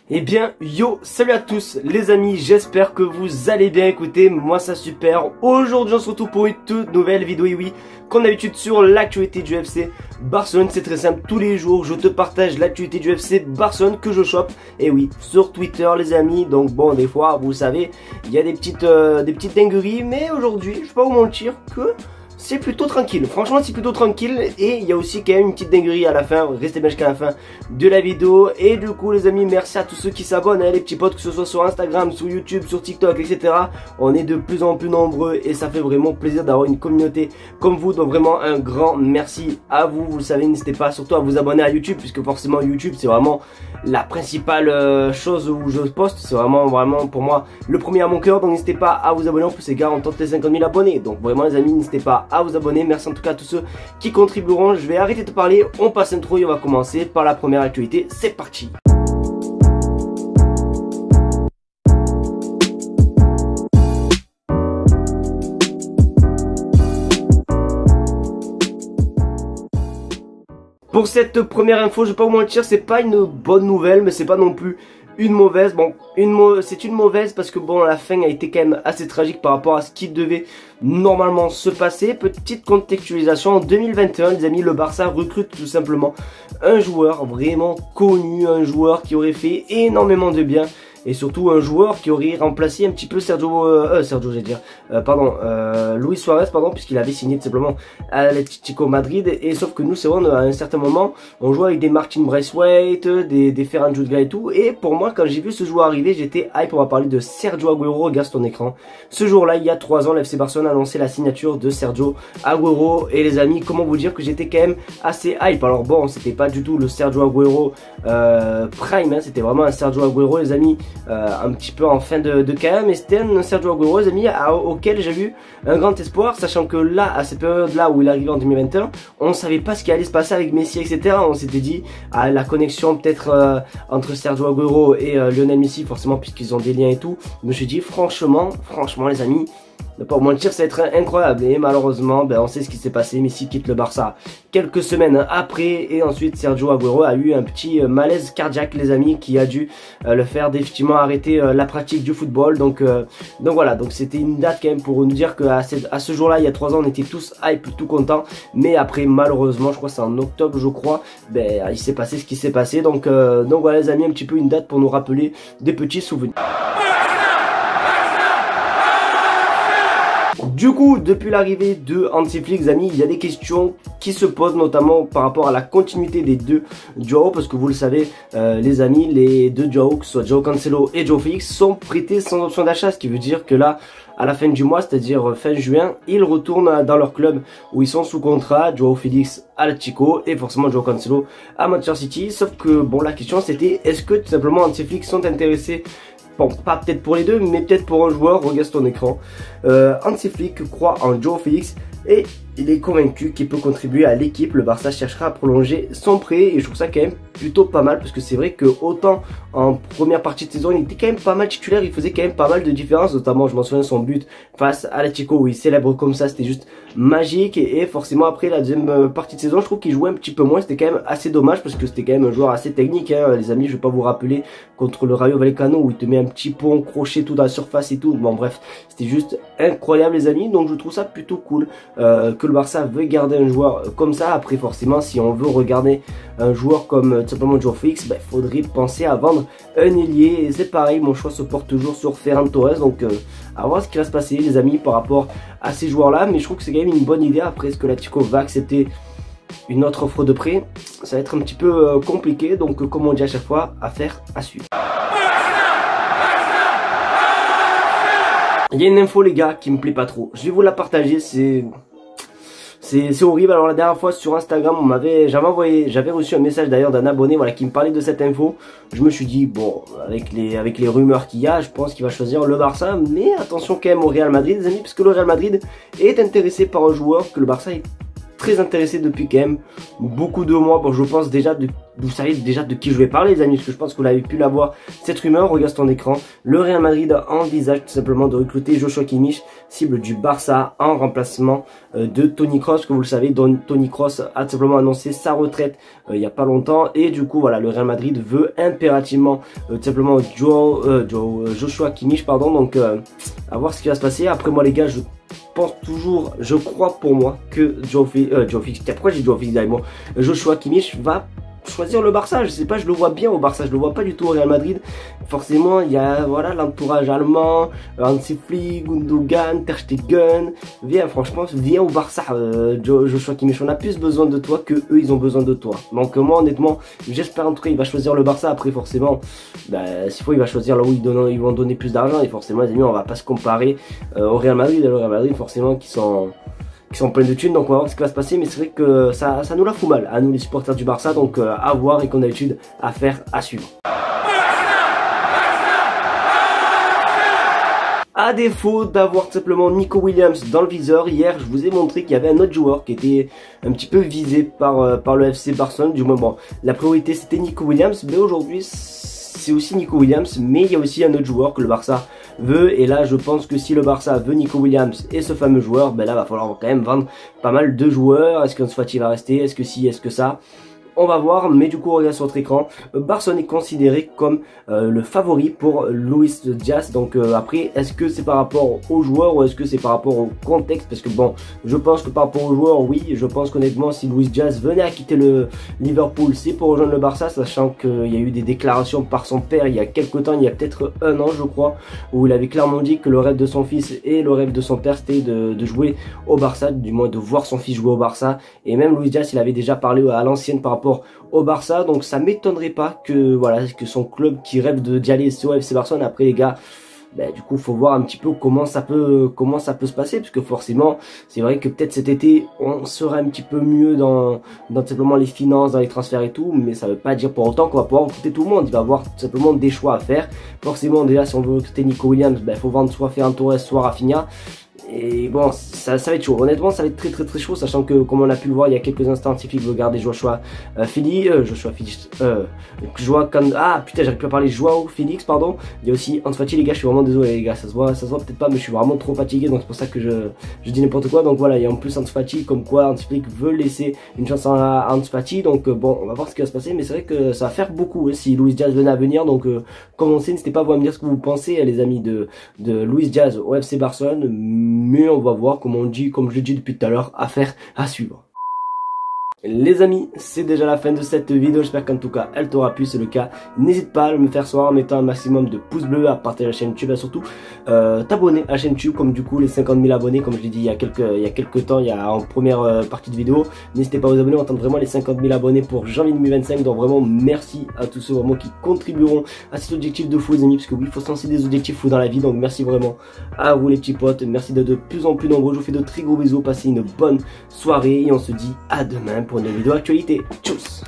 Eh bien, yo, salut à tous les amis, j'espère que vous allez bien. Écoutez, moi ça super. Aujourd'hui on se retrouve pour une toute nouvelle vidéo, et oui, comme d'habitude sur l'actualité du FC Barcelone. C'est très simple, tous les jours je te partage l'actualité du FC Barcelone que je chope. Et oui, sur Twitter les amis. Donc bon, des fois, vous savez, il y a des petites dingueries. Mais aujourd'hui, je vais pas vous mentir que c'est plutôt tranquille, franchement c'est plutôt tranquille. Et il y a aussi quand même une petite dinguerie à la fin, restez bien jusqu'à la fin de la vidéo. Et du coup les amis, merci à tous ceux qui s'abonnent, les petits potes, que ce soit sur Instagram, sur YouTube, sur TikTok, etc. On est de plus en plus nombreux et ça fait vraiment plaisir d'avoir une communauté comme vous. Donc vraiment un grand merci à vous, vous le savez, n'hésitez pas surtout à vous abonner à YouTube, puisque forcément YouTube c'est vraiment la principale chose où je poste. C'est vraiment pour moi le premier à mon cœur. Donc n'hésitez pas à vous abonner, en plus les gars on tente les 50 000 abonnés. Donc vraiment les amis, n'hésitez pas à vous abonner. Merci en tout cas à tous ceux qui contribueront. Je vais arrêter de parler, on passe l'intro et on va commencer par la première actualité. C'est parti. Pour cette première info, je vais pas vous mentir, c'est pas une bonne nouvelle, mais c'est pas non plus une mauvaise. Bon, c'est une mauvaise parce que bon, la fin a été quand même assez tragique par rapport à ce qui devait normalement se passer. Petite contextualisation, en 2021 les amis, le Barça recrute tout simplement un joueur vraiment connu, un joueur qui aurait fait énormément de bien. Et surtout un joueur qui aurait remplacé un petit peu Luis Suarez, pardon, puisqu'il avait signé tout simplement à l'Atlético Madrid. Et sauf que nous, c'est vrai, à un certain moment, on jouait avec des Martin Braithwaite, des Ferran Jutgla et tout. Et pour moi, quand j'ai vu ce joueur arriver, j'étais hype. On va parler de Sergio Agüero. Regarde ton écran. Ce jour-là, il y a 3 ans, l'FC Barcelone a annoncé la signature de Sergio Agüero. Et les amis, comment vous dire que j'étais quand même assez hype. Alors bon, c'était pas du tout le Sergio Agüero prime, hein, c'était vraiment un Sergio Agüero, les amis. Un petit peu en fin de carrière, mais c'était un Sergio Agüero, les amis, auquel j'ai eu un grand espoir, sachant que là, à cette période-là où il arrivait en 2021, on ne savait pas ce qui allait se passer avec Messi, etc. On s'était dit, la connexion peut-être entre Sergio Agüero et Lionel Messi, forcément, puisqu'ils ont des liens et tout. Je me suis dit, franchement, les amis, ne pas vous mentir, ça va être incroyable. Et malheureusement, ben, on sait ce qui s'est passé. Messi quitte le Barça quelques semaines après. Et ensuite, Sergio Agüero a eu un petit malaise cardiaque, les amis, qui a dû le faire définitivement arrêter la pratique du football. Donc voilà, donc c'était une date quand même pour nous dire qu'à ce jour-là, il y a 3 ans, on était tous hype, tout contents. Mais après, malheureusement, je crois que c'est en octobre, je crois, ben, il s'est passé ce qui s'est passé. Donc voilà, les amis, un petit peu une date pour nous rappeler des petits souvenirs. Du coup, depuis l'arrivée de Hansi Flick, les amis, il y a des questions qui se posent, notamment par rapport à la continuité des deux Joao, parce que vous le savez, les amis, les deux Joao, que ce soit Joao Cancelo et Joao Félix, sont prêtés sans option d'achat, ce qui veut dire que là, à la fin du mois, c'est-à-dire fin juin, ils retournent dans leur club où ils sont sous contrat. Joao Félix à l'Atlético et forcément Joao Cancelo à Manchester City. Sauf que bon, la question c'était, est-ce que tout simplement Hansi Flick sont intéressés? Bon, pas peut-être pour les deux, mais peut-être pour un joueur. Regarde ton écran. Hansi Flick croit en Joao Félix et il est convaincu qu'il peut contribuer à l'équipe. Le Barça cherchera à prolonger son prêt et je trouve ça quand même plutôt pas mal, parce que c'est vrai que autant en première partie de saison il était quand même pas mal titulaire, il faisait quand même pas mal de différences, notamment je m'en souviens son but face à l'Atlético où il célèbre comme ça, c'était juste magique. Et forcément après la deuxième partie de saison, je trouve qu'il jouait un petit peu moins, c'était quand même assez dommage parce que c'était quand même un joueur assez technique, hein, les amis. Je vais pas vous rappeler contre le Rayo Vallecano où il te met un petit pont crochet tout dans la surface et tout. Bon bref, c'était juste incroyable les amis. Donc je trouve ça plutôt cool que le Barça veut garder un joueur comme ça. Après forcément, si on veut regarder un joueur comme tout simplement Joao Félix, ben, faudrait penser à vendre un ailier. Et c'est pareil, mon choix se porte toujours sur Ferran Torres. Donc à voir ce qui va se passer les amis par rapport à ces joueurs là. Mais je trouve que c'est quand même une bonne idée. Après, est-ce que l'Atlético va accepter une autre offre de prêt? Ça va être un petit peu compliqué. Donc comme on dit à chaque fois, affaire à suivre. Il y a une info les gars qui me plaît pas trop, je vais vous la partager. C'est horrible. Alors la dernière fois sur Instagram, j'avais reçu un message d'ailleurs d'un abonné, voilà, qui me parlait de cette info. Je me suis dit bon, avec les rumeurs qu'il y a, je pense qu'il va choisir le Barça, mais attention quand même au Real Madrid les amis, parce que le Real Madrid est intéressé par un joueur que le Barça est très intéressé depuis quand même beaucoup de mois. Bon, je pense déjà vous savez déjà de qui je vais parler les amis, parce que je pense que vous l'avez pu l'avoir cette rumeur. Regarde ton écran, le Real Madrid envisage tout simplement de recruter Joshua Kimmich, cible du Barça, en remplacement de Toni Kroos. Que vous le savez, Toni Kroos a tout simplement annoncé sa retraite il y a pas longtemps, et du coup voilà, le Real Madrid veut impérativement tout simplement Joshua Kimmich, pardon. Donc à voir ce qui va se passer. Après moi les gars, je pense toujours, je crois pour moi que Joshua Kimmich va choisir le Barça. Je sais pas, je le vois bien au Barça, je le vois pas du tout au Real Madrid. Forcément, il y a voilà l'entourage allemand, Hansi Flick, Gundogan, Ter Stegen. Franchement, viens au Barça, Joshua Kimmich. On a plus besoin de toi que eux, ils ont besoin de toi. Donc moi, honnêtement, j'espère en tout cas il va choisir le Barça. Après, forcément, s'il faut, il va choisir là où ils vont donner plus d'argent. Et forcément, les amis, on va pas se comparer au Real Madrid. Le Real Madrid, forcément, qui sont pleins de thunes. Donc on va voir ce qui va se passer, mais c'est vrai que ça nous la fout mal à nous les supporters du Barça. Donc à voir, et qu'on a l'habitude à faire, à suivre. À défaut d'avoir tout simplement Nico Williams dans le viseur, hier je vous ai montré qu'il y avait un autre joueur qui était un petit peu visé par le FC Barcelone. Du moins bon, la priorité c'était Nico Williams, mais aujourd'hui c'est aussi Nico Williams, mais il y a aussi un autre joueur que le Barça veut. Et là je pense que si le Barça veut Nico Williams et ce fameux joueur, là va falloir quand même vendre pas mal de joueurs. Est-ce qu'Ansu Fati va rester, est-ce que si, est-ce que ça, on va voir. Mais du coup, regarde sur votre écran, Barcelone est considéré comme le favori pour Luis Diaz. Donc après, est-ce que c'est par rapport aux joueurs ou est-ce que c'est par rapport au contexte? Parce que bon, je pense que par rapport aux joueurs, oui, je pense qu'honnêtement, si Luis Diaz venait à quitter le Liverpool, c'est pour rejoindre le Barça, sachant qu'il y a eu des déclarations par son père il y a quelques temps, il y a peut-être un an je crois, où il avait clairement dit que le rêve de son fils et le rêve de son père c'était de jouer au Barça, du moins de voir son fils jouer au Barça. Et même Luis Diaz, il avait déjà parlé à l'ancienne par rapport au Barça, donc ça m'étonnerait pas que voilà, que son club qui rêve d'y aller, c'est au FC Barcelone. Après les gars, du coup faut voir un petit peu comment ça peut se passer, parce que forcément c'est vrai que peut-être cet été on sera un petit peu mieux dans simplement les finances, dans les transferts et tout, mais ça veut pas dire pour autant qu'on va pouvoir recruter tout le monde. Il va y avoir tout simplement des choix à faire. Forcément déjà, si on veut recruter Nico Williams, il faut vendre soit Ferran Torres soit Rafinha. Et bon, ça va être chaud. Honnêtement, ça va être très chaud, sachant que, comme on a pu le voir il y a quelques instants, Hansi Flick veut garder Joshua Félix. J'arrive plus à parler. Joao Félix, pardon. Il y a aussi Ansu Fati, les gars. Je suis vraiment désolé, les gars. Ça se voit peut-être pas, mais je suis vraiment trop fatigué, donc c'est pour ça que je dis n'importe quoi. Donc voilà, il y a en plus Ansu Fati, comme quoi Hansi Flick veut laisser une chance à Ansu Fati. Donc bon, on va voir ce qui va se passer, mais c'est vrai que ça va faire beaucoup si Luis Diaz venait à venir. Donc comme on sait, n'hésitez pas à me dire ce que vous pensez, les amis, de Luis Diaz au FC Barcelone. Mais on va voir, comme je l'ai dit depuis tout à l'heure, affaire à suivre. Les amis, c'est déjà la fin de cette vidéo, j'espère qu'en tout cas elle t'aura plu. C'est le cas, n'hésite pas à me faire savoir en mettant un maximum de pouces bleus, à partager la chaîne YouTube et surtout t'abonner à la chaîne YouTube, comme du coup les 50 000 abonnés, comme je l'ai dit il y a quelques temps, en première partie de vidéo. N'hésitez pas à vous abonner, on tente vraiment les 50 000 abonnés pour janvier 2025. Donc vraiment merci à tous ceux vraiment qui contribueront à cet objectif de fou, les amis, parce que oui, il faut se lancer des objectifs fous dans la vie. Donc merci vraiment à vous les petits potes, merci d'être de plus en plus nombreux. Je vous fais de très gros bisous, passez une bonne soirée et on se dit à demain pour une vidéo actualité. Tchuss.